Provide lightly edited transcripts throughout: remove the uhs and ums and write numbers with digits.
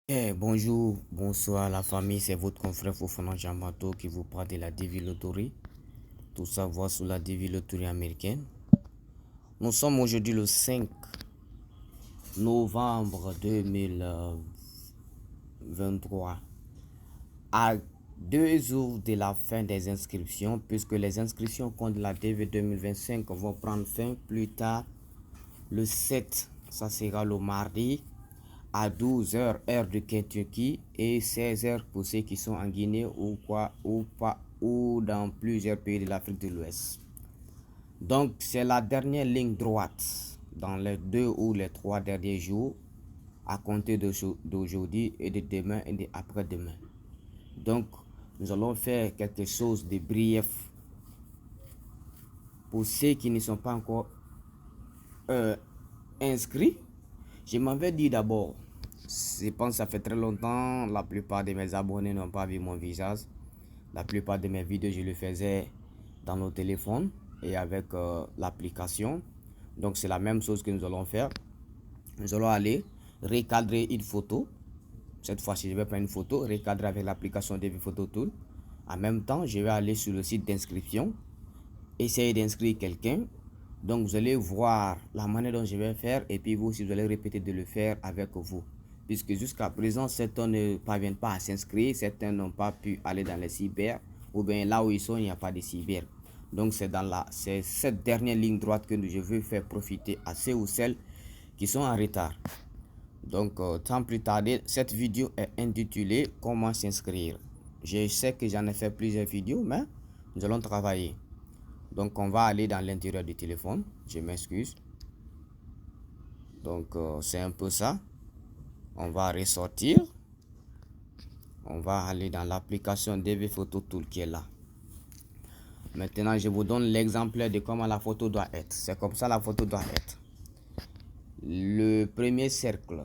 Bonjour, bonsoir la famille, c'est votre confrère Fofana Jamato qui vous parle de la DV Lottery. Tout savoir sur la DV Lottery américaine. Nous sommes aujourd'hui le 5 novembre 2023, à 2 jours de la fin des inscriptions, puisque les inscriptions contre la DV 2025 vont prendre fin plus tard, le 7, ça sera le mardi, à 12h heure de Kentucky et 16h pour ceux qui sont en Guinée ou dans plusieurs pays de l'Afrique de l'Ouest. Donc c'est la dernière ligne droite dans les 2 ou les 3 derniers jours à compter d'aujourd'hui et de demain et d'après-demain. Donc nous allons faire quelque chose de brief pour ceux qui ne sont pas encore inscrits. Je m'avais dit d'abord, je pense que ça fait très longtemps, la plupart de mes abonnés n'ont pas vu mon visage. La plupart de mes vidéos, je le faisais dans nos téléphones et avec l'application. Donc c'est la même chose que nous allons faire. Nous allons aller recadrer une photo. Cette fois-ci, je vais prendre une photo, recadrer avec l'application DV Photo Tool. En même temps, je vais aller sur le site d'inscription, essayer d'inscrire quelqu'un. Donc vous allez voir la manière dont je vais faire et puis vous aussi vous allez répéter de le faire avec vous. Puisque jusqu'à présent, certains ne parviennent pas à s'inscrire, certains n'ont pas pu aller dans les cyber, ou bien là où ils sont, il n'y a pas de cyber. Donc c'est cette dernière ligne droite que je veux faire profiter à ceux ou celles qui sont en retard. Donc sans plus tarder, cette vidéo est intitulée Comment s'inscrire. Je sais que j'en ai fait plusieurs vidéos, mais nous allons travailler. Donc on va aller dans l'intérieur du téléphone. Je m'excuse. Donc c'est un peu ça. On va ressortir. On va aller dans l'application DV Photo Tool qui est là. Maintenant je vous donne l'exemplaire de comment la photo doit être. C'est comme ça la photo doit être. Le premier cercle,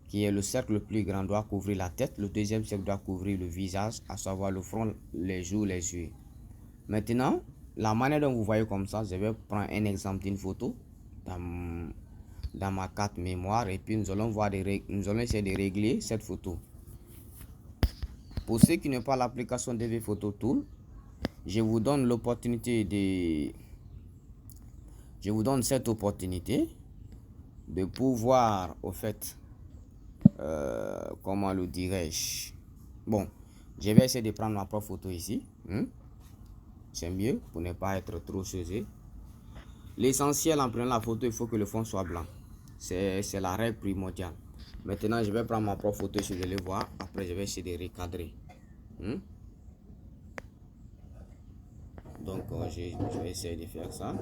qui est le cercle le plus grand, doit couvrir la tête. Le deuxième cercle doit couvrir le visage, à savoir le front, les joues, les yeux. Maintenant, la manière dont vous voyez comme ça, je vais prendre un exemple d'une photo dans ma carte mémoire et puis nous allons essayer de régler cette photo. Pour ceux qui n'ont pas l'application DV Photo Tool, je vous donne cette opportunité de pouvoir, au fait, comment le dirais-je, bon, je vais essayer de prendre ma propre photo ici, c'est mieux pour ne pas être trop choisi. L'essentiel en prenant la photo, il faut que le fond soit blanc. C'est la règle primordiale. Maintenant, je vais prendre ma propre photo, si vous allez voir. Après, je vais essayer de recadrer. Donc, je vais essayer de faire ça.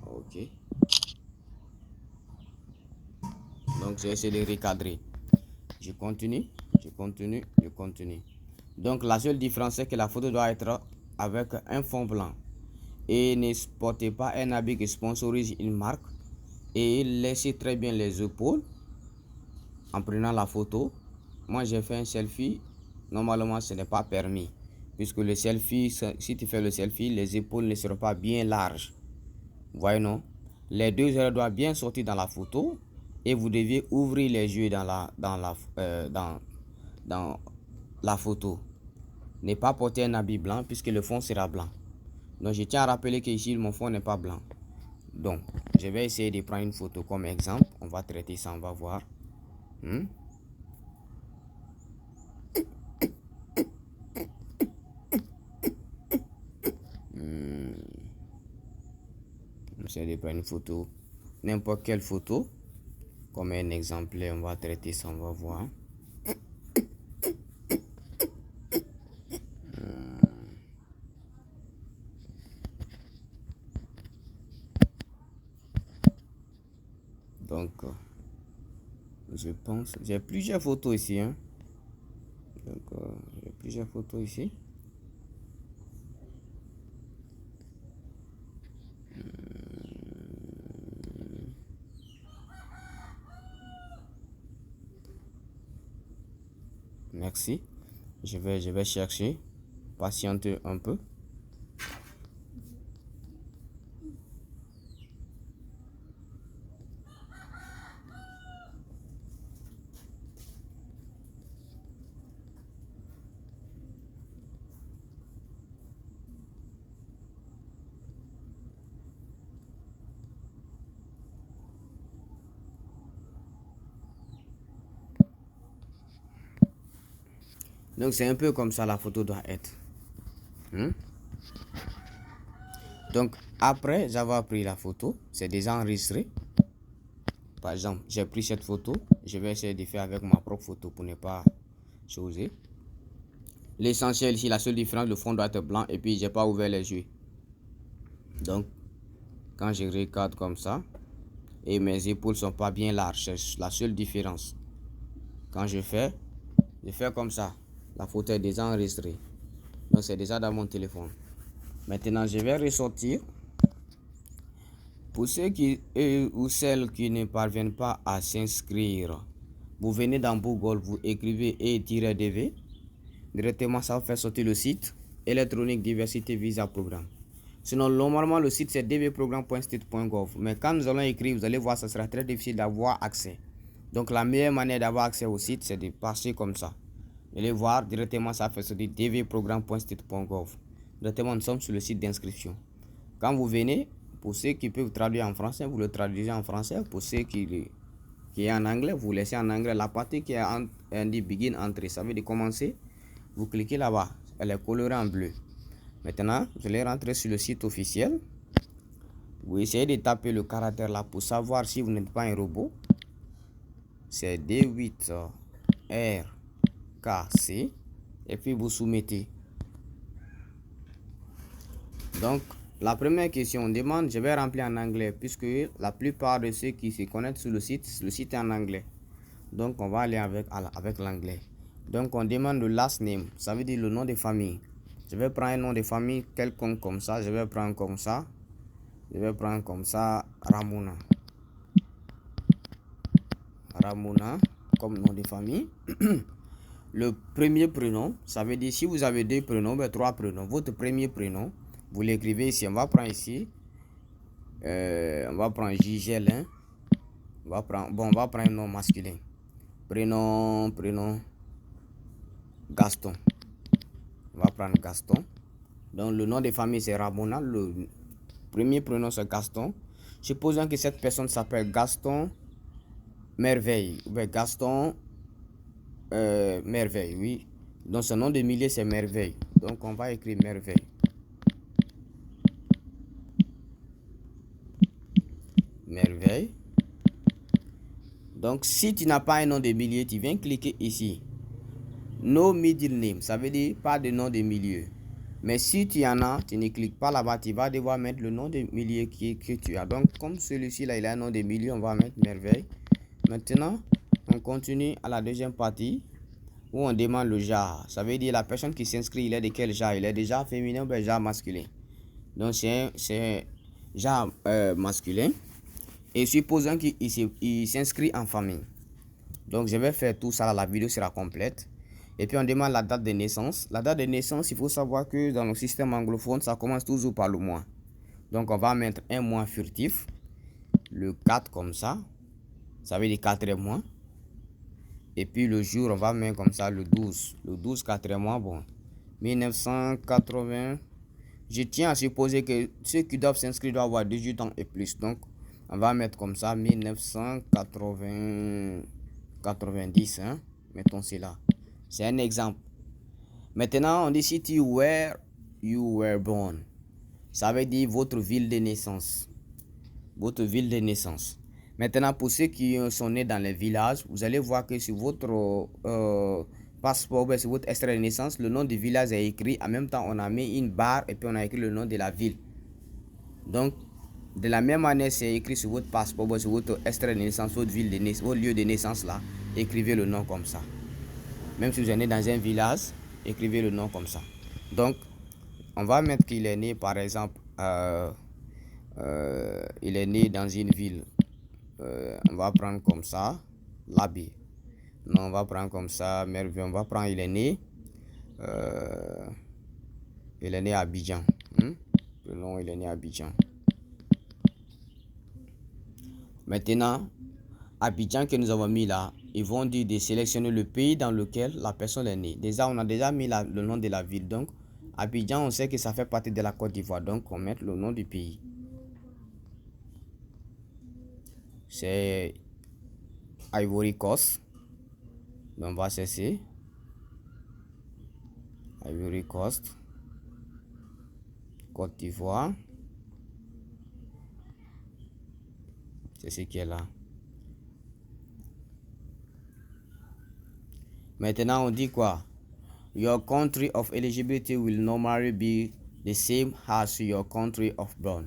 Ok. Donc, je vais essayer de recadrer. Je continue. Donc, la seule différence, c'est que la photo doit être avec un fond blanc. Et ne portez pas un habit qui sponsorise une marque. Et laissez très bien les épaules en prenant la photo. Moi j'ai fait un selfie, normalement ce n'est pas permis, puisque le selfie, si tu fais le selfie, les épaules ne seront pas bien larges, voyez, non, les deux yeux doivent bien sortir dans la photo et vous deviez ouvrir les yeux dans la photo. Ne pas porter un habit blanc puisque le fond sera blanc. Donc je tiens à rappeler que ici mon fond n'est pas blanc. Donc je vais essayer de prendre une photo comme exemple. On va traiter ça, on va voir. J'essaie de prendre une photo, n'importe quelle photo, comme un exemplaire. On va traiter ça, on va voir. Donc, je pense, j'ai plusieurs photos ici. Donc, j'ai plusieurs photos ici. Merci. Je vais chercher. Patienter un peu. Donc c'est un peu comme ça la photo doit être. Donc après avoir pris la photo, c'est déjà enregistré. Par exemple, j'ai pris cette photo, je vais essayer de faire avec ma propre photo pour ne pas choisir. L'essentiel ici, la seule différence, le fond doit être blanc et puis j'ai pas ouvert les yeux. Donc quand je regarde comme ça et mes épaules sont pas bien larges, c'est la seule différence. Quand je fais comme ça, la photo est déjà enregistrée. Donc c'est déjà dans mon téléphone. Maintenant je vais ressortir. Pour ceux qui ou celles qui ne parviennent pas à s'inscrire, vous venez dans Google, vous écrivez E-DV. Directement, ça va faire sortir le site électronique diversité visa programme. Sinon, normalement, le site c'est dvprogramme.state.gov. Mais quand nous allons écrire, vous allez voir, ça sera très difficile d'avoir accès. Donc, la meilleure manière d'avoir accès au site, c'est de passer comme ça. Vous allez voir, directement, ça fait sortir dvprogramme.state.gov. Directement, nous sommes sur le site d'inscription. Quand vous venez, pour ceux qui peuvent traduire en français, vous le traduisez en français. Pour ceux qui est en anglais, vous laissez en anglais. La partie qui est dit begin entry, ça veut dire commencer. Vous cliquez là-bas, elle est colorée en bleu. Maintenant, vous allez rentrer sur le site officiel. Vous essayez de taper le caractère là pour savoir si vous n'êtes pas un robot. C'est D8RKC. Et puis vous soumettez. Donc, la première question, on demande, je vais remplir en anglais, puisque la plupart de ceux qui se connectent sur le site est en anglais. Donc, on va aller avec l'anglais. Donc, on demande le last name, ça veut dire le nom de famille. Je vais prendre un nom de famille quelconque comme ça. Je vais prendre comme ça. Ramona. Ramona comme nom de famille. Le premier prénom, ça veut dire si vous avez deux prénoms, ben, trois prénoms. Votre premier prénom, vous l'écrivez ici. On va prendre ici. On va prendre Gigel. Hein? On va prendre un nom masculin. Prénom Gaston. On va prendre Gaston. Donc le nom de famille c'est Ramona. Le premier prénom c'est Gaston. Supposons que cette personne s'appelle Gaston Merveille. Ou bien Gaston Merveille, oui. Donc son nom de millier c'est Merveille. Donc on va écrire Merveille. Merveille. Donc si tu n'as pas un nom de millier, tu viens cliquer ici. No middle name, ça veut dire pas de nom de milieu. Mais si tu en as, tu ne cliques pas là-bas, tu vas devoir mettre le nom de milieu que tu as. Donc comme celui-ci là, il a un nom de milieu, on va mettre Merveille. Maintenant, on continue à la deuxième partie où on demande le genre. Ça veut dire la personne qui s'inscrit, il est de quel genre? Il est déjà féminin ou bien genre masculin? Donc c'est genre masculin. Et supposons qu'il s'inscrit en famille. Donc je vais faire tout ça, la vidéo sera complète. Et puis on demande la date de naissance. La date de naissance, il faut savoir que dans le système anglophone, ça commence toujours par le mois. Donc on va mettre un mois furtif. Le 4 comme ça. Ça veut dire 4e mois. Et puis le jour, on va mettre comme ça le 12. Le 12, 4e mois, bon. 1980. Je tiens à supposer que ceux qui doivent s'inscrire doivent avoir 18 ans et plus. Donc on va mettre comme ça 1990. Hein? Mettons cela. C'est un exemple. Maintenant, on décide where you were born. Ça veut dire votre ville de naissance. Votre ville de naissance. Maintenant, pour ceux qui sont nés dans les villages, vous allez voir que sur votre passeport, sur votre extrait de naissance, le nom du village est écrit. En même temps, on a mis une barre et puis on a écrit le nom de la ville. Donc, de la même manière, c'est écrit sur votre passeport, sur votre extrait de naissance, votre ville de naissance, votre lieu de naissance là. Écrivez le nom comme ça. Même si vous êtes né dans un village, écrivez le nom comme ça. Donc, on va mettre qu'il est né, par exemple, il est né dans une ville. On va prendre comme ça, Labi. Non, on va prendre comme ça, Merveille. On va prendre, il est né à Abidjan. Le nom, il est né à Abidjan. Maintenant, Abidjan que nous avons mis là, ils vont dire de sélectionner le pays dans lequel la personne est née. Déjà, on a déjà mis le nom de la ville. Donc, Abidjan, on sait que ça fait partie de la Côte d'Ivoire. Donc, on met le nom du pays. C'est Ivory Coast. Donc, on va cesser. Ivory Coast, Côte d'Ivoire. C'est ce qui est là. Maintenant, on dit quoi? Your country of eligibility will normally be the same as your country of birth.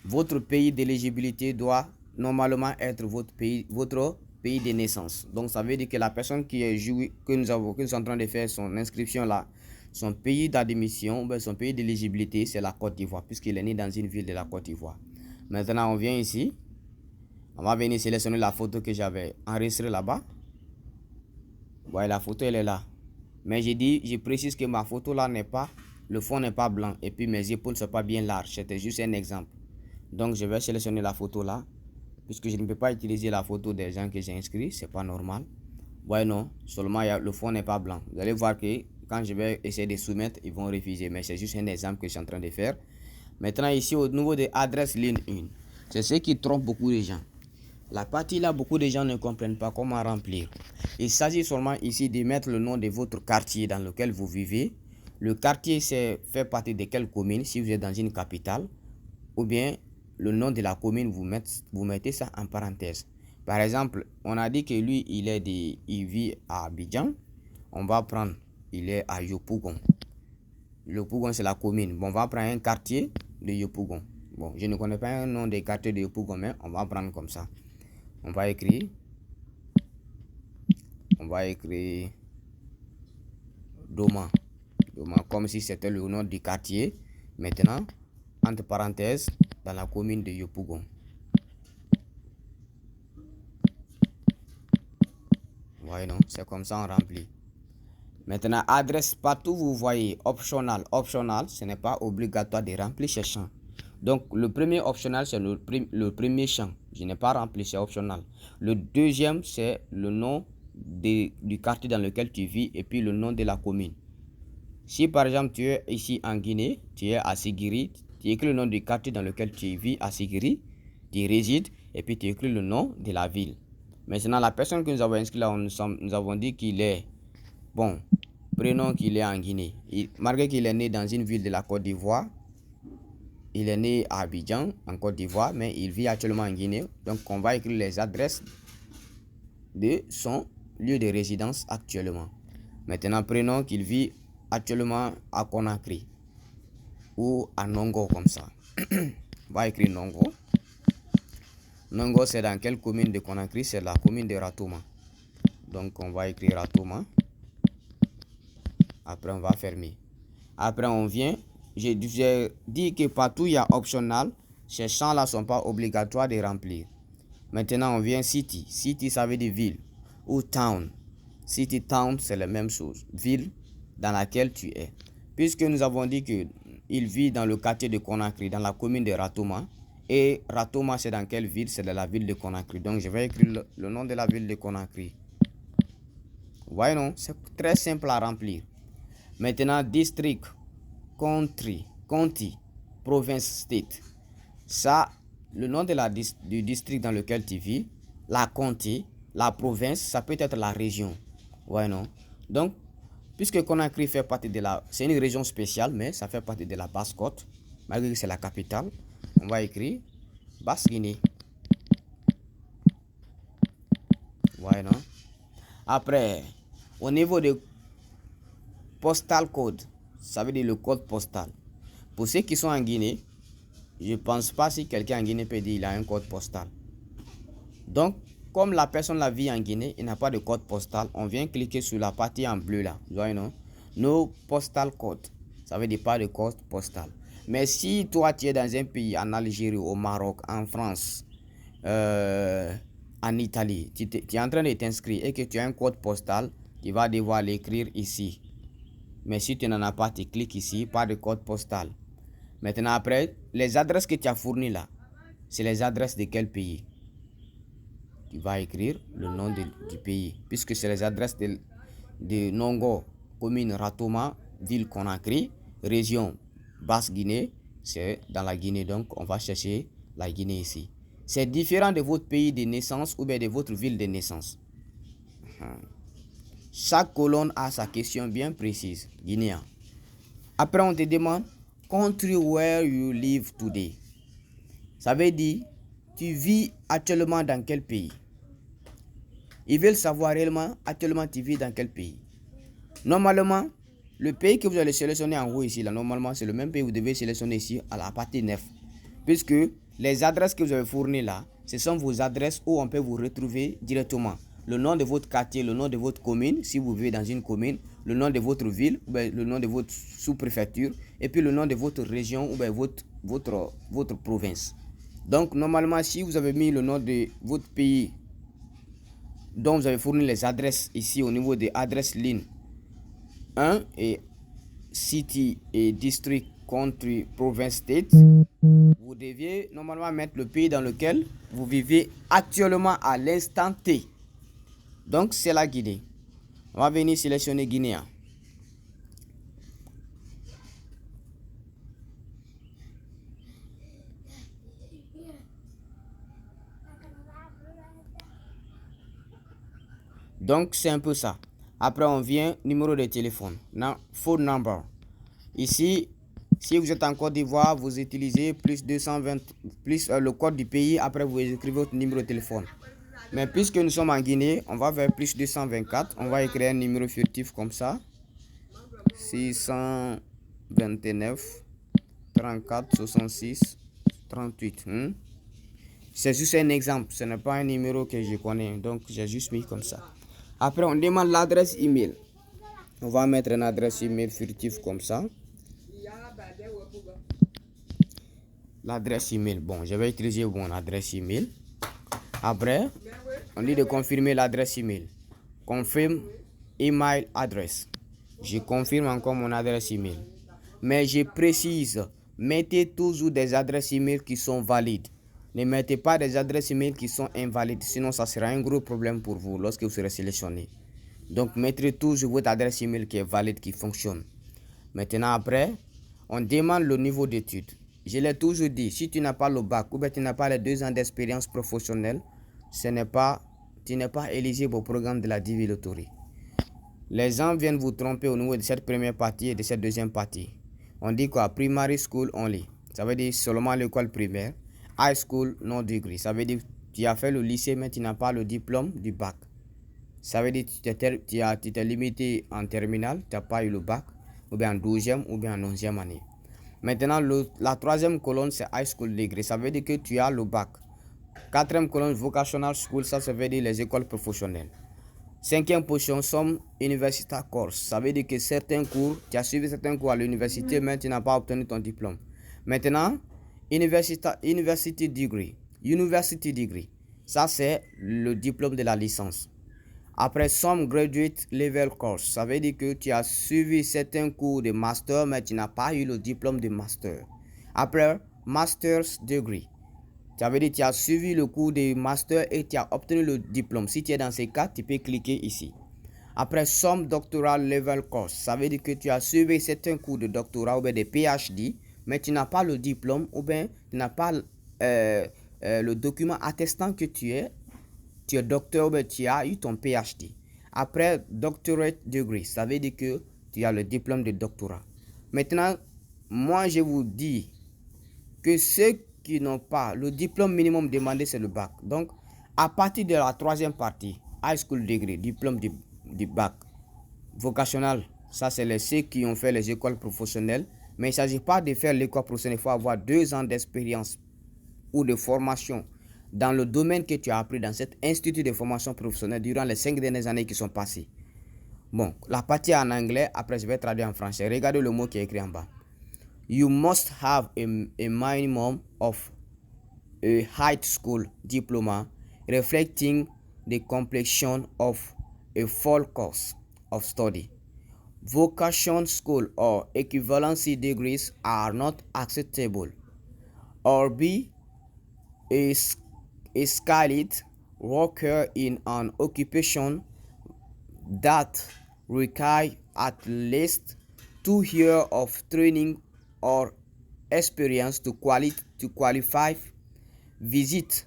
Votre pays d'éligibilité doit normalement être votre pays de naissance. Donc, ça veut dire que la personne que nous sommes en train de faire son inscription là, son pays d'admission, son pays d'éligibilité, c'est la Côte d'Ivoire, puisqu'il est né dans une ville de la Côte d'Ivoire. Maintenant, on vient ici. On va venir sélectionner la photo que j'avais enregistrée là-bas. Voilà, la photo, elle est là. Mais je précise que ma photo là le fond n'est pas blanc. Et puis mes épaules ne sont pas bien larges. C'était juste un exemple. Donc, je vais sélectionner la photo là. Puisque je ne peux pas utiliser la photo des gens que j'ai inscrits. C'est pas normal. Ouais, non. Seulement, le fond n'est pas blanc. Vous allez voir que quand je vais essayer de soumettre, ils vont refuser. Mais c'est juste un exemple que je suis en train de faire. Maintenant, ici, au niveau de adresse ligne 1. C'est ce qui trompe beaucoup de gens. La partie là, beaucoup de gens ne comprennent pas comment remplir. Il s'agit seulement ici de mettre le nom de votre quartier dans lequel vous vivez. Le quartier, fait partie de quelle commune, si vous êtes dans une capitale. Ou bien, le nom de la commune, vous mettez ça en parenthèse. Par exemple, on a dit que lui, il vit à Abidjan. On va prendre, il est à Yopougon. Yopougon, c'est la commune. Bon, on va prendre un quartier de Yopougon. Bon, je ne connais pas un nom de quartier de Yopougon, mais on va prendre comme ça. On va écrire Doma, comme si c'était le nom du quartier. Maintenant, entre parenthèses, dans la commune de Yopougon. Voyez, non, c'est comme ça on remplit. Maintenant, adresse, partout vous voyez optional. Optional, ce n'est pas obligatoire de remplir ces champs. Donc, le premier optional, c'est le premier champ. Je n'ai pas rempli, c'est optional. Le deuxième, c'est le nom du quartier dans lequel tu vis et puis le nom de la commune. Si par exemple, tu es ici en Guinée, tu es à Sigiri, tu écris le nom du quartier dans lequel tu vis à Sigiri, tu résides et puis tu écris le nom de la ville. Maintenant, la personne que nous avons inscrit là, nous avons dit qu'il est, bon, prenons qu'il est en Guinée. Malgré qu'il est né dans une ville de la Côte d'Ivoire, il est né à Abidjan, en Côte d'Ivoire, mais il vit actuellement en Guinée. Donc, on va écrire les adresses de son lieu de résidence actuellement. Maintenant, prenons qu'il vit actuellement à Conakry ou à Nongo, comme ça. On va écrire Nongo. Nongo, c'est dans quelle commune de Conakry? C'est la commune de Ratouma. Donc, on va écrire Ratouma. Après, on va fermer. Après, on vient. J'ai dit que partout il y a optional. Ces champs-là ne sont pas obligatoires de remplir. Maintenant, on vient city. City, ça veut dire ville. Ou town. City, town, c'est la même chose. Ville dans laquelle tu es. Puisque nous avons dit qu'il vit dans le quartier de Conakry, dans la commune de Ratouma. Et Ratouma, c'est dans quelle ville? C'est dans la ville de Conakry. Donc, je vais écrire le nom de la ville de Conakry. Vous voyez, non? C'est très simple à remplir. Maintenant, district, country, county, province, state. Ça, le nom du district dans lequel tu vis, la county, la province, ça peut être la région. Ouais, non? Donc, puisque Conakry fait partie c'est une région spéciale, mais ça fait partie de la Basse-Côte, malgré que c'est la capitale, on va écrire Basse-Guinée. Ouais, non? Après, au niveau de postal code, ça veut dire le code postal. Pour ceux qui sont en Guinée, je ne pense pas si quelqu'un en Guinée peut dire qu'il a un code postal. Donc, comme la personne la vit en Guinée, il n'a pas de code postal, on vient cliquer sur la partie en bleu là. Vous voyez, non? No postal code. Ça veut dire pas de code postal. Mais si toi tu es dans un pays, en Algérie, au Maroc, en France, en Italie, tu es en train de t'inscrire et que tu as un code postal, tu vas devoir l'écrire ici. Mais si tu n'en as pas, tu cliques ici, pas de code postal. Maintenant, après, les adresses que tu as fournies là, c'est les adresses de quel pays? Tu vas écrire le nom du pays, puisque c'est les adresses de Nongo, commune Ratouma, ville Conakry, région Basse-Guinée, c'est dans la Guinée, donc on va chercher la Guinée ici. C'est différent de votre pays de naissance ou bien de votre ville de naissance. Chaque colonne a sa question bien précise. Guinéen. Après, on te demande country where you live today. Ça veut dire, tu vis actuellement dans quel pays? Ils veulent savoir réellement, actuellement, tu vis dans quel pays. Normalement, le pays que vous allez sélectionner en haut ici, là, normalement, c'est le même pays que vous devez sélectionner ici à la partie 9. Puisque les adresses que vous avez fournies là, ce sont vos adresses où on peut vous retrouver directement. Le nom de votre quartier, le nom de votre commune, si vous vivez dans une commune, le nom de votre ville, ou bien le nom de votre sous-préfecture, et puis le nom de votre région ou bien votre province. Donc, normalement, si vous avez mis le nom de votre pays dont vous avez fourni les adresses ici au niveau des adresses lignes 1 et city et district, country, province, state, vous deviez normalement mettre le pays dans lequel vous vivez actuellement à l'instant T. Donc, c'est la Guinée. On va venir sélectionner Guinée. Donc, c'est un peu ça. Après, on vient numéro de téléphone. Phone number. Ici, si vous êtes en Côte d'Ivoire, vous utilisez plus 220, plus le code du pays. Après, vous écrivez votre numéro de téléphone. Mais puisque nous sommes en Guinée, on va vers plus 224. On va écrire un numéro furtif comme ça. 629 34 66 38. C'est juste un exemple. Ce n'est pas un numéro que je connais. Donc, j'ai juste mis comme ça. Après, on demande l'adresse email. On va mettre une adresse email furtive comme ça. L'adresse email. Bon, je vais utiliser mon adresse email. Après, on dit de confirmer l'adresse email. Confirme email address. Je confirme encore mon adresse email. Mais je précise, mettez toujours des adresses email qui sont valides. Ne mettez pas des adresses email qui sont invalides, sinon ça sera un gros problème pour vous lorsque vous serez sélectionné. Donc, mettez toujours votre adresse email qui est valide, qui fonctionne. Maintenant, après, on demande le niveau d'études. Je l'ai toujours dit, si tu n'as pas le bac ou bien tu n'as pas les 2 ans d'expérience professionnelle, tu n'es pas éligible au programme de la DV Lottery. Les gens viennent vous tromper au niveau de cette première partie et de cette deuxième partie. On dit quoi? Primary school only. Ça veut dire seulement l'école primaire. High school no degree. Ça veut dire que tu as fait le lycée mais tu n'as pas le diplôme du bac. Ça veut dire que tu t'es limité en terminale, tu n'as pas eu le bac, ou bien en 12e ou bien en 11e année. Maintenant, la 3e colonne, c'est high school degree. Ça veut dire que tu as le bac. 4e colonne, vocational school, ça veut dire les écoles professionnelles. 5e position, some university course. Ça veut dire que certains cours, tu as suivi certains cours à l'université, mais tu n'as pas obtenu ton diplôme. Maintenant, university degree. University degree. Ça, c'est le diplôme de la licence. Après, some graduate level course. Ça veut dire que tu as suivi certains cours de master, mais tu n'as pas eu le diplôme de master. Après, master's degree. Ça veut dire que tu as suivi le cours de master et tu as obtenu le diplôme. Si tu es dans ces cas, tu peux cliquer ici. Après, some doctoral level course. Ça veut dire que tu as suivi certains cours de doctorat ou bien de PhD, mais tu n'as pas le diplôme ou bien tu n'as pas le document attestant que tu es docteur ou bien tu as eu ton PhD. Après, doctorate degree. Ça veut dire que tu as le diplôme de doctorat. Maintenant, moi, je vous dis que ceux qui n'ont pas le diplôme minimum demandé, c'est le bac. Donc, à partir de la 3e partie, high school degree, diplôme du bac, vocational, ça c'est ceux qui ont fait les écoles professionnelles. Mais il ne s'agit pas de faire l'école professionnelle. Il faut avoir 2 ans d'expérience ou de formation dans le domaine que tu as appris dans cet institut de formation professionnelle durant les 5 dernières années qui sont passées. Bon, la partie en anglais, après je vais traduire en français. Regardez le mot qui est écrit en bas. You must have a minimum of a high school diploma reflecting the completion of a full course of study. Vocation school or equivalency degrees are not acceptable. Or B, a skilled worker in an occupation that requires at least 2 years of training or experience to qualify. Visit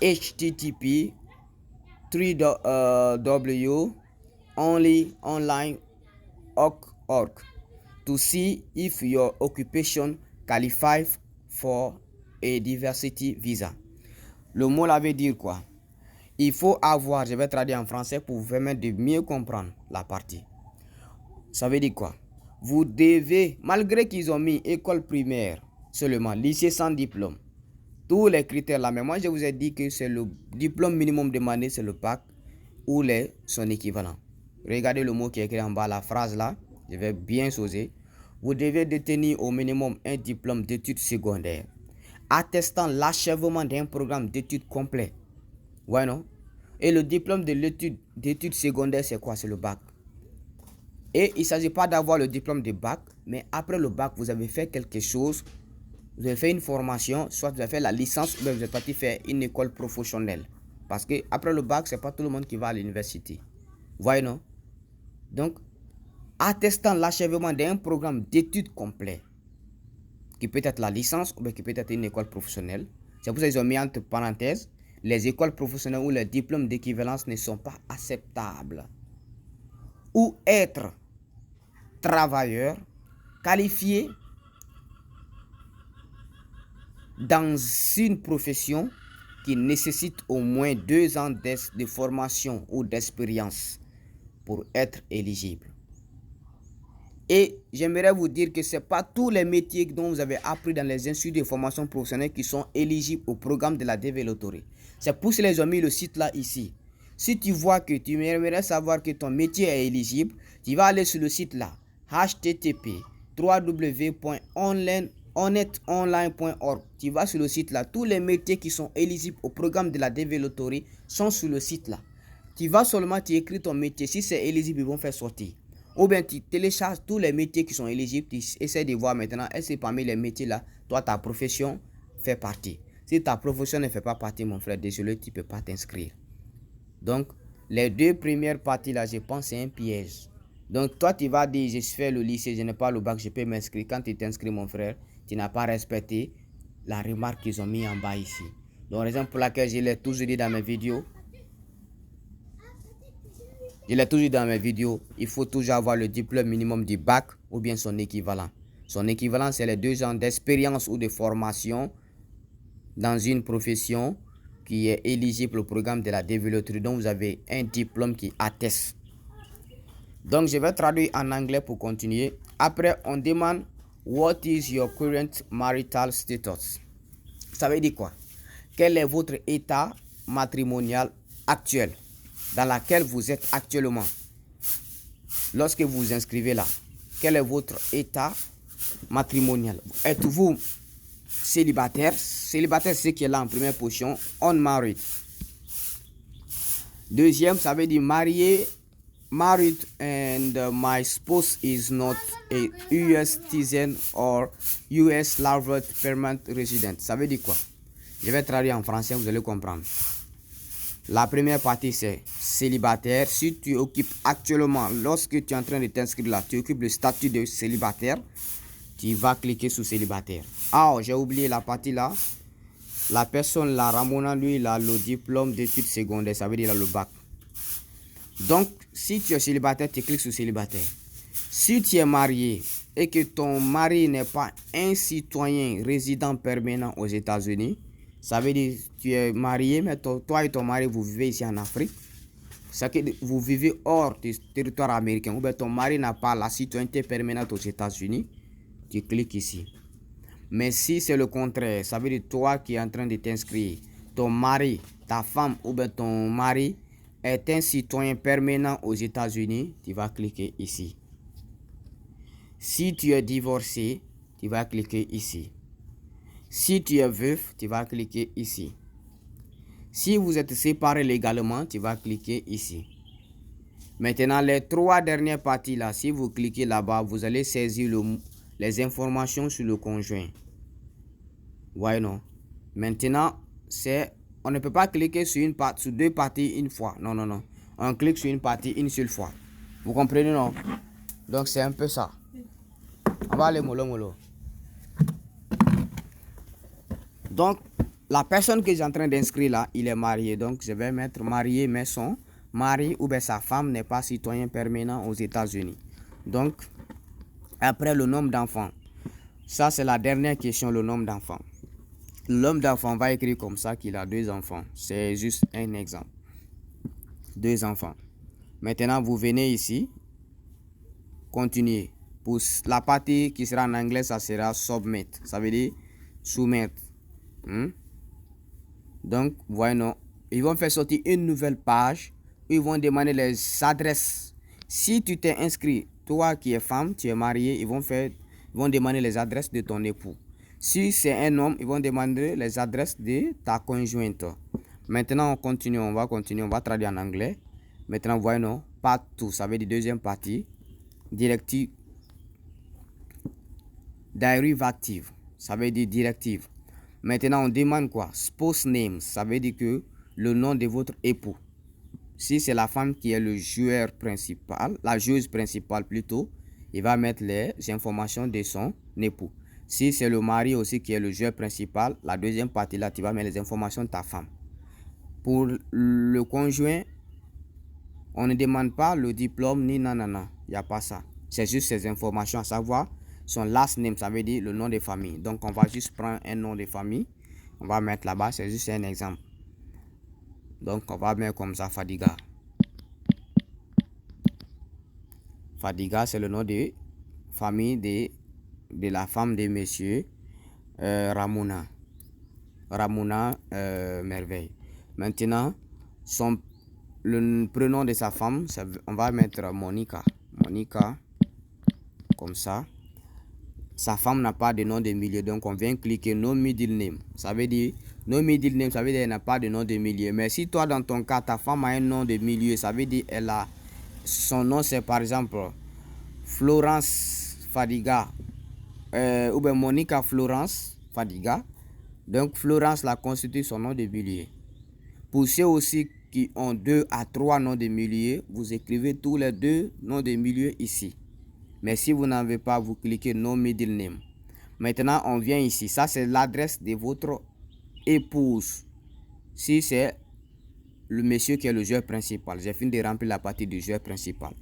http://www.onlyonline.org to see if your occupation qualifies for a diversity visa. Le mot là veut dire quoi? Il faut avoir, je vais traduire en français pour vous permettre de mieux comprendre la partie. Ça veut dire quoi? Vous devez, malgré qu'ils ont mis école primaire seulement, lycée sans diplôme, tous les critères là, mais moi je vous ai dit que c'est le diplôme minimum demandé, c'est le bac ou son équivalent. Regardez le mot qui est écrit en bas, la phrase là, je vais bien sauter. Vous devez détenir au minimum un diplôme d'études secondaires attestant l'achèvement d'un programme d'études complet. Ouais, non? Et le diplôme de l'étude d'études secondaires, c'est quoi? C'est le bac. Et il ne s'agit pas d'avoir le diplôme de bac, mais après le bac, vous avez fait quelque chose, vous avez fait une formation, soit vous avez fait la licence, ou bien vous êtes parti faire une école professionnelle. Parce que après le bac, ce n'est pas tout le monde qui va à l'université. Vous voyez, non? Donc, attestant l'achèvement d'un programme d'études complet, qui peut être la licence ou bien qui peut être une école professionnelle. C'est pour ça qu'ils ont mis entre parenthèses, les écoles professionnelles où les diplômes d'équivalence ne sont pas acceptables. Ou être travailleur qualifié dans une profession qui nécessite au moins 2 ans de formation ou d'expérience pour être éligible. Et j'aimerais vous dire que ce n'est pas tous les métiers dont vous avez appris dans les instituts de formation professionnelle qui sont éligibles au programme de la DV Loterie. C'est pour cela qu'ils ont mis le site là ici. Si tu vois que tu aimerais savoir que ton métier est éligible, tu vas aller sur le site là, http://www.honnêteonline.org. Tu vas sur le site là, tous les métiers qui sont éligibles au programme de la DV Loterie sont sur le site là. Tu vas seulement, tu écris ton métier, si c'est éligible, ils vont faire sortir. Ou bien tu télécharges tous les métiers qui sont éligibles, tu essaies de voir maintenant, est-ce que parmi les métiers là, toi ta profession fait partie. Si ta profession ne fait pas partie, mon frère, désolé, tu ne peux pas t'inscrire. Donc, les 2 premières parties là, je pense c'est un piège. Donc, toi, tu vas dire, je fais le lycée, je n'ai pas le bac, je peux m'inscrire. Quand tu t'inscris, mon frère, tu n'as pas respecté la remarque qu'ils ont mis en bas ici. Donc, raison pour laquelle je l'ai toujours dit dans mes vidéos. Il faut toujours avoir le diplôme minimum du bac ou bien son équivalent. Son équivalent, c'est les 2 ans d'expérience ou de formation dans une profession qui est éligible au programme de la DV Loterie, dont vous avez un diplôme qui atteste. Donc, je vais traduire en anglais pour continuer. Après, on demande « What is your current marital status ?» Ça veut dire quoi? Quel est votre état matrimonial actuel dans lequel vous êtes actuellement? Lorsque vous vous inscrivez là, quel est votre état matrimonial? Êtes-vous célibataire? Célibataire, c'est ce qui est là en première position. Unmarried. Deuxième, ça veut dire marié. Married and my spouse is not a US citizen or US lawful permanent resident. Ça veut dire quoi? Je vais traduire en français, vous allez comprendre. La première partie, c'est célibataire. Si tu occupes actuellement, lorsque tu es en train de t'inscrire là, tu occupes le statut de célibataire, tu vas cliquer sur célibataire. Ah, j'ai oublié la partie là. La personne là, Ramona, lui, il a le diplôme d'études secondaires, ça veut dire il a le bac. Donc, si tu es célibataire, tu cliques sur célibataire. Si tu es marié et que ton mari n'est pas un citoyen résident permanent aux États-Unis, ça veut dire que tu es marié, mais toi et ton mari, vous vivez ici en Afrique. C'est que vous vivez hors du territoire américain. Ou bien ton mari n'a pas la citoyenneté permanente aux États-Unis, tu cliques ici. Mais si c'est le contraire, ça veut dire toi qui es en train de t'inscrire, ton mari, ta femme ou bien ton mari est un citoyen permanent aux États-Unis, tu vas cliquer ici. Si tu es divorcé, tu vas cliquer ici. Si tu es veuf, tu vas cliquer ici. Si vous êtes séparés légalement, tu vas cliquer ici. Maintenant, les 3 dernières parties là, si vous cliquez là-bas, vous allez saisir les informations sur le conjoint. Ouais, non. Maintenant, on ne peut pas cliquer sur 2 parties une fois. Non, non, non. On clique sur une partie une seule fois. Vous comprenez, non? Donc, c'est un peu ça. On va aller mollo. Donc, la personne que j'ai en train d'inscrire là, il est marié. Donc, je vais mettre marié, mais son mari ou bien sa femme n'est pas citoyen permanent aux États-Unis. Donc, Après, le nombre d'enfants. Ça, c'est la dernière question, le nombre d'enfants. Le nombre d'enfants va écrire comme ça qu'il a 2 enfants. C'est juste un exemple. 2 enfants. Maintenant, vous venez ici. Continuez. Pour la partie qui sera en anglais, ça sera submit. Ça veut dire soumettre. Donc, voyons. Ils vont faire sortir une nouvelle page où ils vont demander les adresses. Si tu t'es inscrit, toi qui es femme, tu es marié, ils vont demander les adresses de ton époux. Si c'est un homme, ils vont demander les adresses de ta conjointe. Maintenant, on continue, on va traduire en anglais. Maintenant, voyons, partout, ça veut dire deuxième partie. Directive. Derivative, ça veut dire directive. Maintenant, on demande quoi? Spouse name, ça veut dire que le nom de votre époux. Si c'est la femme qui est le joueur principal, la joueuse principale plutôt, il va mettre les informations de son époux. Si c'est le mari aussi qui est le joueur principal, la deuxième partie là, tu vas mettre les informations de ta femme. Pour le conjoint, on ne demande pas le diplôme ni nanana, il n'y a pas ça. C'est juste ces informations à savoir. Son last name, ça veut dire le nom de famille. Donc, on va juste prendre un nom de famille. On va mettre là-bas, c'est juste un exemple. Donc, on va mettre comme ça, Fadiga. Fadiga, c'est le nom de famille de la femme de monsieur Ramona. Ramona Merveille. Maintenant, le prénom de sa femme, on va mettre Monica. Monica, comme ça. Sa femme n'a pas de nom de milieu, donc on vient cliquer no middle name. Ça veut dire no middle name, ça veut dire qu'elle n'a pas de nom de milieu. Mais si toi dans ton cas ta femme a un nom de milieu, ça veut dire elle a son nom, c'est par exemple Florence Fadiga ou bien Monica Florence Fadiga. Donc Florence la constitue son nom de milieu. Pour ceux aussi qui ont 2 à 3 noms de milieu, vous écrivez tous les 2 noms de milieu ici. Mais si vous n'avez pas, vous cliquez no middle name. Maintenant, on vient ici. Ça, c'est l'adresse de votre épouse. Si c'est le monsieur qui est le joueur principal. J'ai fini de remplir la partie du joueur principal.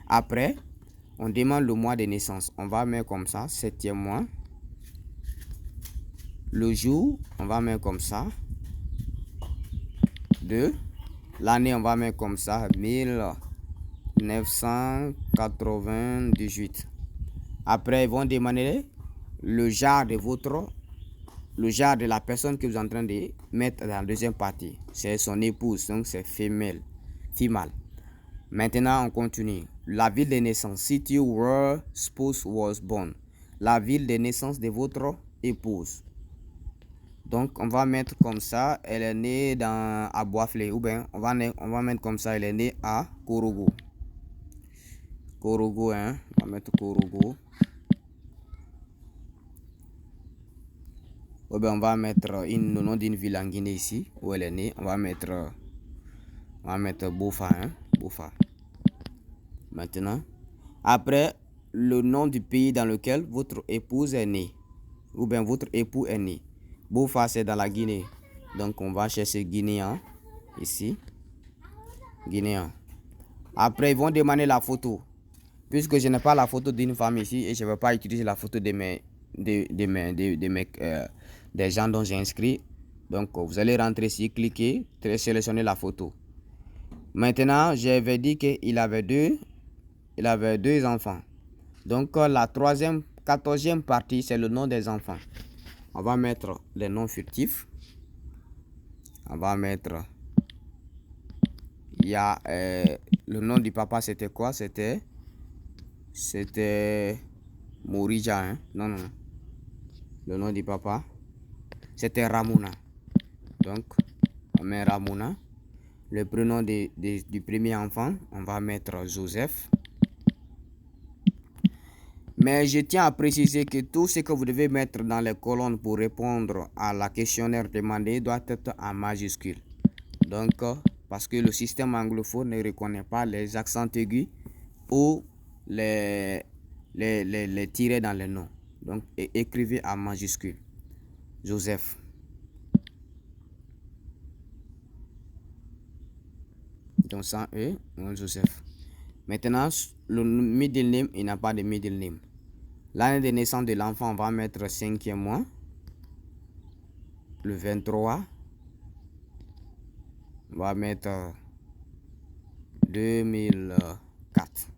Après, on demande le mois de naissance. On va mettre comme ça, 7e mois. Le jour, on va mettre comme ça. 2. L'année, on va mettre comme ça, 1998. Après, ils vont demander le genre de la personne que vous êtes en train de mettre dans la deuxième partie. C'est son épouse, donc c'est female. Maintenant, on continue. La ville de naissance. City where spouse was born. La ville de naissance de votre épouse. Donc, on va mettre comme ça. Elle est née à Boisflé. Ou bien, on va mettre comme ça. Elle est née à Korogo. Korogo, hein. On va mettre Korogo. Ou bien, on va mettre le nom d'une ville en Guinée ici, où elle est née. On va mettre Boufa, hein. Boufa. Maintenant, après, le nom du pays dans lequel votre épouse est née. Ou bien votre époux est né. Boufa, c'est dans la Guinée. Donc, on va chercher Guinéen. Ici. Guinéen. Après, ils vont demander la photo. Puisque je n'ai pas la photo d'une femme ici et je ne vais pas utiliser la photo des gens dont j'ai inscrit. Donc, vous allez rentrer ici, cliquer, sélectionner la photo. Maintenant, j'avais dit qu'il avait deux enfants. Donc, la 14e partie, c'est le nom des enfants. On va mettre les noms fictifs. On va mettre... Il y a... le nom du papa, c'était quoi? C'était Morija, hein? Non. Le nom du papa, c'était Ramona. Donc, on met Ramona. Le prénom du premier enfant, on va mettre Joseph. Mais je tiens à préciser que tout ce que vous devez mettre dans les colonnes pour répondre à la questionnaire demandée doit être en majuscule. Donc, parce que le système anglophone ne reconnaît pas les accents aigus ou les tirets dans les noms. Donc, écrivez en majuscule. Joseph. Donc, sans E, Joseph. Maintenant, le middle name, il n'a pas de middle name. L'année de naissance de l'enfant, on va mettre 5e mois. Le 23. On va mettre 2004.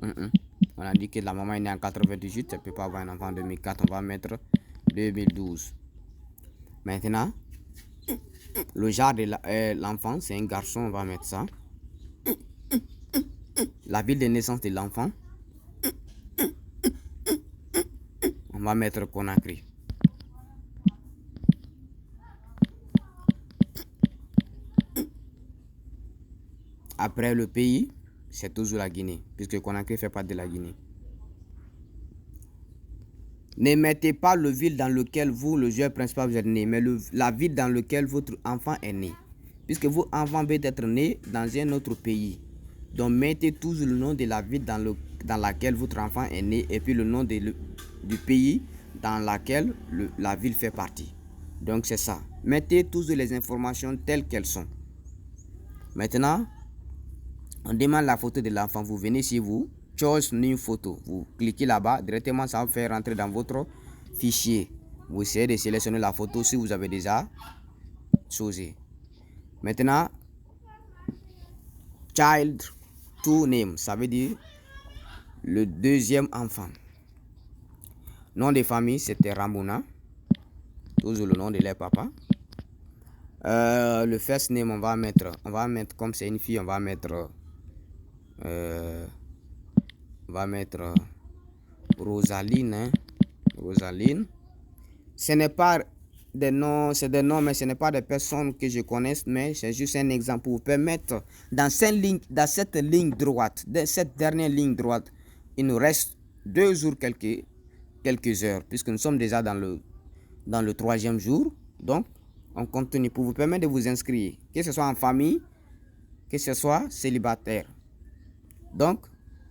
On a dit que la maman est née en 98, elle ne peut pas avoir un enfant en 2004, on va mettre 2012. Maintenant, le genre de l'enfant, c'est un garçon, on va mettre ça. La ville de naissance de l'enfant, on va mettre Conakry. Après le pays, c'est toujours la Guinée, puisque Conakry fait partie de la Guinée. Ne mettez pas le ville dans lequel vous, le joueur principal, vous êtes né, mais la ville dans laquelle votre enfant est né. Puisque votre enfant peut être né dans un autre pays. Donc mettez toujours le nom de la ville dans laquelle votre enfant est né et puis le nom du pays dans lequel la ville fait partie. Donc c'est ça. Mettez toujours les informations telles qu'elles sont. Maintenant, on demande la photo de l'enfant. Vous venez chez vous, choose new photo. Vous cliquez là-bas, directement ça va faire rentrer dans votre fichier. Vous essayez de sélectionner la photo si vous avez déjà choisi. Maintenant, child to name, ça veut dire le deuxième enfant. Nom de famille, c'était Ramona. Toujours le nom de leur papa. Le first name, on va mettre comme c'est une fille, on va mettre Rosaline. Hein? Rosaline. Ce n'est pas des noms, c'est des noms, mais ce n'est pas des personnes que je connaisse, mais c'est juste un exemple pour vous permettre dans cette ligne droite, dans cette dernière ligne droite, il nous reste 2 jours quelques heures, puisque nous sommes déjà dans le 3e jour. Donc, on continue pour vous permettre de vous inscrire, que ce soit en famille, que ce soit célibataire. Donc,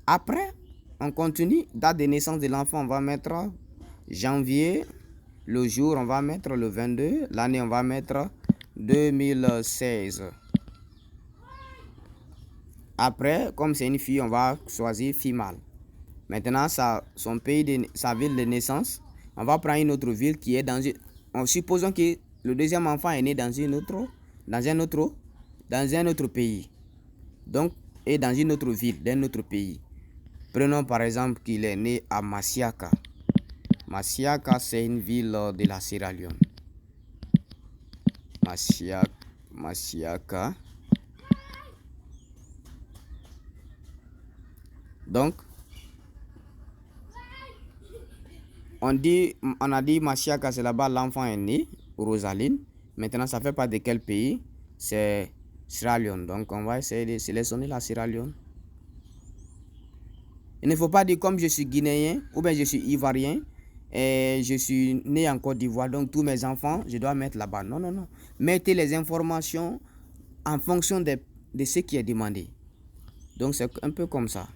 après, on continue. Date de naissance de l'enfant, on va mettre janvier. Le jour, on va mettre le 22. L'année, on va mettre 2016. Après, comme c'est une fille, on va choisir female. Maintenant, son pays, sa ville de naissance, on va prendre une autre ville qui est dans une... Supposons que le deuxième enfant est né dans un autre pays. Donc, et dans une autre ville d'un autre pays. Prenons par exemple qu'il est né à Masiaka. Masiaka, c'est une ville de la Sierra Leone. Masiaka. Donc, on a dit Masiaka, c'est là-bas l'enfant est né, Rosaline. Maintenant, ça fait pas de quel pays? C'est Sierra Leone. Donc, on va essayer de sélectionner la Sierra Leone. Il ne faut pas dire comme je suis guinéen ou bien je suis ivoirien et je suis né en Côte d'Ivoire. Donc, tous mes enfants, je dois mettre là-bas. Non, non, non. Mettez les informations en fonction de ce qui est demandé. Donc, c'est un peu comme ça.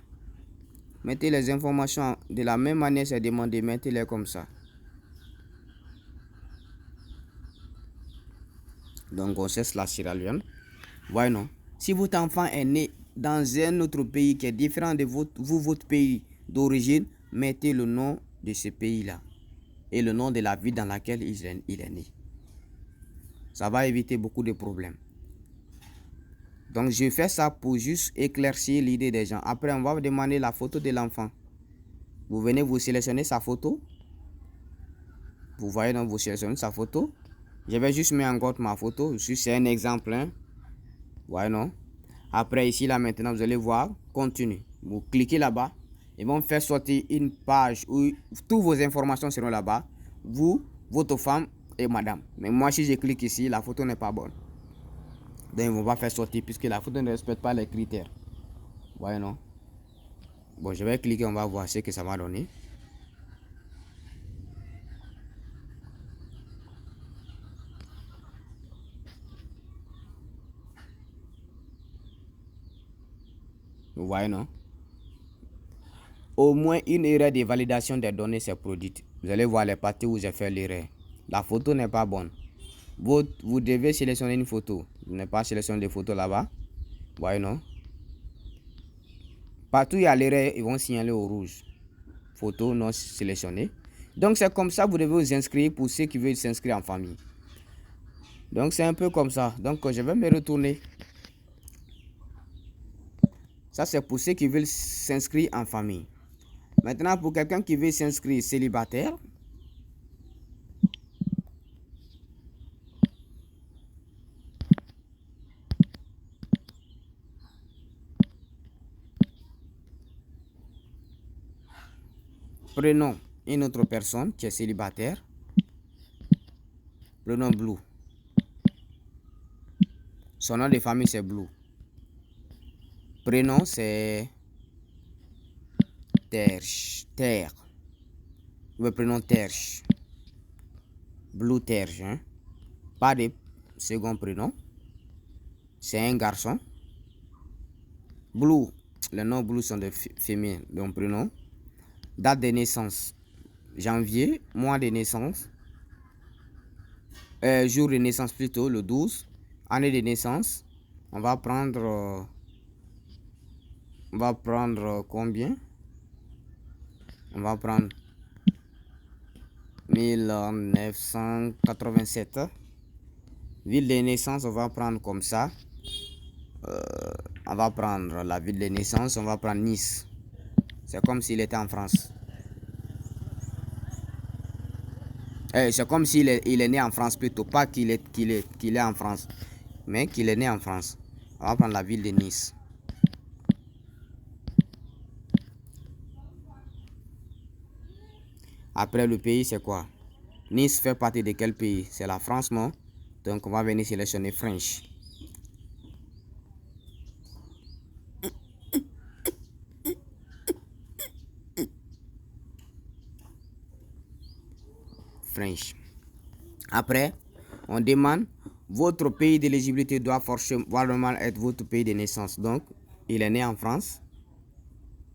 Mettez les informations de la même manière c'est demandé. Mettez-les comme ça. Donc, on cesse la Sierra Leone. Voyez, non. Si votre enfant est né dans un autre pays qui est différent de votre pays d'origine, mettez le nom de ce pays-là et le nom de la ville dans laquelle il est né. Ça va éviter beaucoup de problèmes. Donc, je fais ça pour juste éclaircir l'idée des gens. Après, on va vous demander la photo de l'enfant. Vous venez, vous sélectionnez sa photo. Vous voyez, donc vous sélectionnez sa photo. Je vais juste mettre en gros ma photo. C'est un exemple. Hein. Ouais, non. Après, ici, là, maintenant, vous allez voir. Continue. Vous cliquez là-bas. Ils vont faire sortir une page où toutes vos informations seront là-bas. Vous, votre femme et madame. Mais moi, si je clique ici, la photo n'est pas bonne. Donc, ils ne vont pas faire sortir puisque la photo ne respecte pas les critères. Ouais, non. Bon, je vais cliquer. On va voir ce que ça m'a donné. Vous voyez, non? Au moins une erreur de validation des données s'est produite. Vous allez voir les parties où j'ai fait l'erreur. La photo n'est pas bonne. Vous devez sélectionner une photo. Vous n'avez pas sélectionné des photos là-bas. Vous voyez, non? Partout où il y a l'erreur, ils vont signaler au rouge. photo non sélectionnée. Donc c'est comme ça, vous devez vous inscrire pour ceux qui veulent s'inscrire en famille. Donc c'est un peu comme ça. Donc je vais me retourner. Ça c'est pour ceux qui veulent s'inscrire en famille. Maintenant pour quelqu'un qui veut s'inscrire célibataire. Prenons une autre personne qui est célibataire. Prenons Blue. Son nom de famille c'est Blue. Prénom c'est Terre. Le prénom Terre. Blue Terre. Hein? Pas de second prénom. C'est un garçon. Blue. Les noms Blue sont des féminins. Donc prénom. Date de naissance. Janvier. Mois de naissance. Jour de naissance plutôt. Le 12. Année de naissance. On va prendre combien? On va prendre 1987. Ville de naissance, on va prendre comme ça. On va prendre la ville de naissance, on va prendre Nice. C'est comme s'il était en France. C'est comme s'il est né en France plutôt. Pas qu'il est en France, mais qu'il est né en France. On va prendre la ville de Nice. Après le pays, c'est quoi? Nice fait partie de quel pays? C'est la France, non? Donc on va venir sélectionner French. French. Après, on demande votre pays d'éligibilité doit forcément être votre pays de naissance. Donc, il est né en France.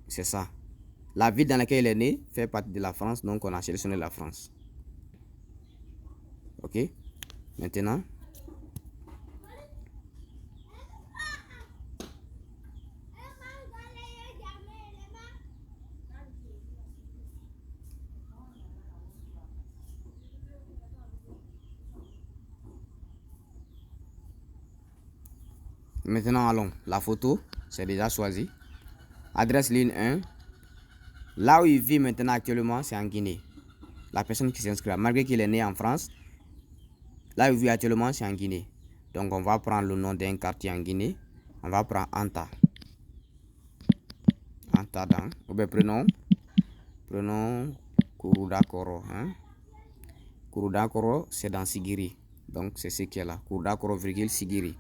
C'est ça. La ville dans laquelle il est né fait partie de la France. Donc, on a sélectionné la France. Ok. Maintenant. Maintenant, allons. La photo, c'est déjà choisi. Adresse ligne 1. Là où il vit maintenant actuellement, c'est en Guinée. La personne qui s'inscrit, malgré qu'il est né en France, là où il vit actuellement, c'est en Guinée. Donc, on va prendre le nom d'un quartier en Guinée. On va prendre Anta. Anta dans. Ou bien prenons Kouroudakoro. Hein? Kouroudakoro, c'est dans Sigiri. Donc, c'est ce qui est là. Kouroudakoro, virgule Sigiri.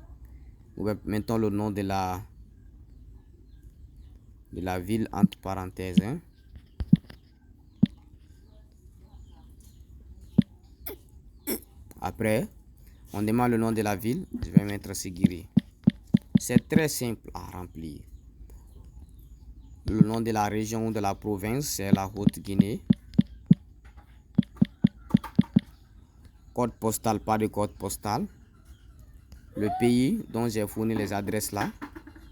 Ou bien mettons le nom de la ville entre parenthèses. Hein? Après, on demande le nom de la ville. Je vais mettre Sigiri. C'est très simple à remplir. Le nom de la région ou de la province, c'est la Haute-Guinée. Code postal, pas de code postal. Le pays dont j'ai fourni les adresses là.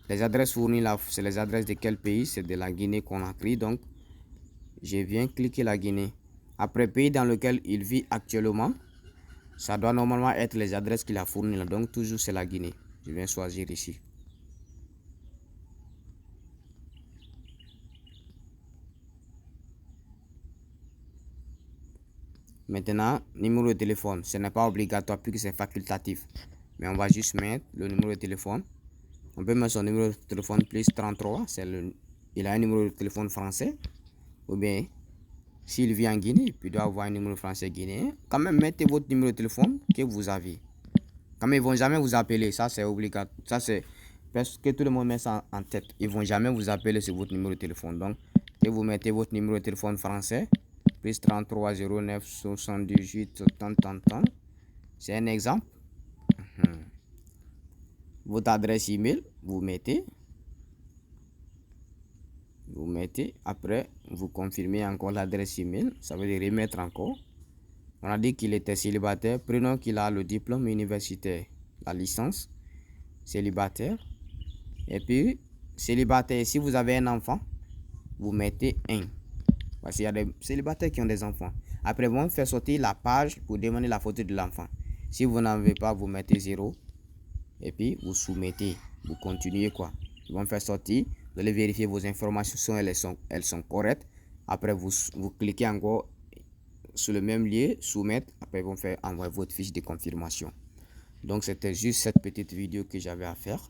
Les adresses fournies là, c'est les adresses de quel pays? C'est de la Guinée-Conakry. Donc, je viens cliquer la Guinée. Après, pays dans lequel il vit actuellement. Ça doit normalement être les adresses qu'il a fournies là. Donc, toujours c'est la Guinée. Je viens choisir ici. Maintenant, numéro de téléphone. Ce n'est pas obligatoire puisque c'est facultatif. Mais on va juste mettre le numéro de téléphone. On peut mettre son numéro de téléphone plus 33. Il a un numéro de téléphone français. Ou bien, s'il vit en Guinée, puis il doit avoir un numéro français guinéen. Quand même, mettez votre numéro de téléphone que vous avez. Quand même, ils ne vont jamais vous appeler. Ça, c'est obligatoire. Ça, c'est parce que tout le monde met ça en tête. Ils ne vont jamais vous appeler sur votre numéro de téléphone. Donc, que vous mettez votre numéro de téléphone français. Plus 33 09 78 tant. C'est un exemple. Votre adresse email, vous mettez. Après, vous confirmez encore l'adresse email. Ça veut dire remettre encore. On a dit qu'il était célibataire. Prenons qu'il a le diplôme universitaire, la licence. Célibataire. Et puis, célibataire, si vous avez un enfant, vous mettez 1. Parce qu'il y a des célibataires qui ont des enfants. Après, ils vont faire sortir la page pour demander la photo de l'enfant. Si vous n'en avez pas, vous mettez 0. Et puis, vous soumettez. Vous continuez quoi. Ils vont faire sortir. Vous allez vérifier vos informations, elles sont correctes. Après, vous cliquez encore sur le même lien, soumettre. Après, ils vont faire envoyer votre fiche de confirmation. Donc, c'était juste cette petite vidéo que j'avais à faire.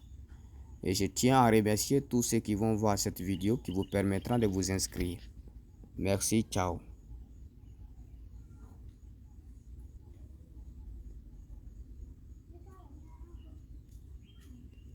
Et je tiens à remercier tous ceux qui vont voir cette vidéo qui vous permettra de vous inscrire. Merci, ciao.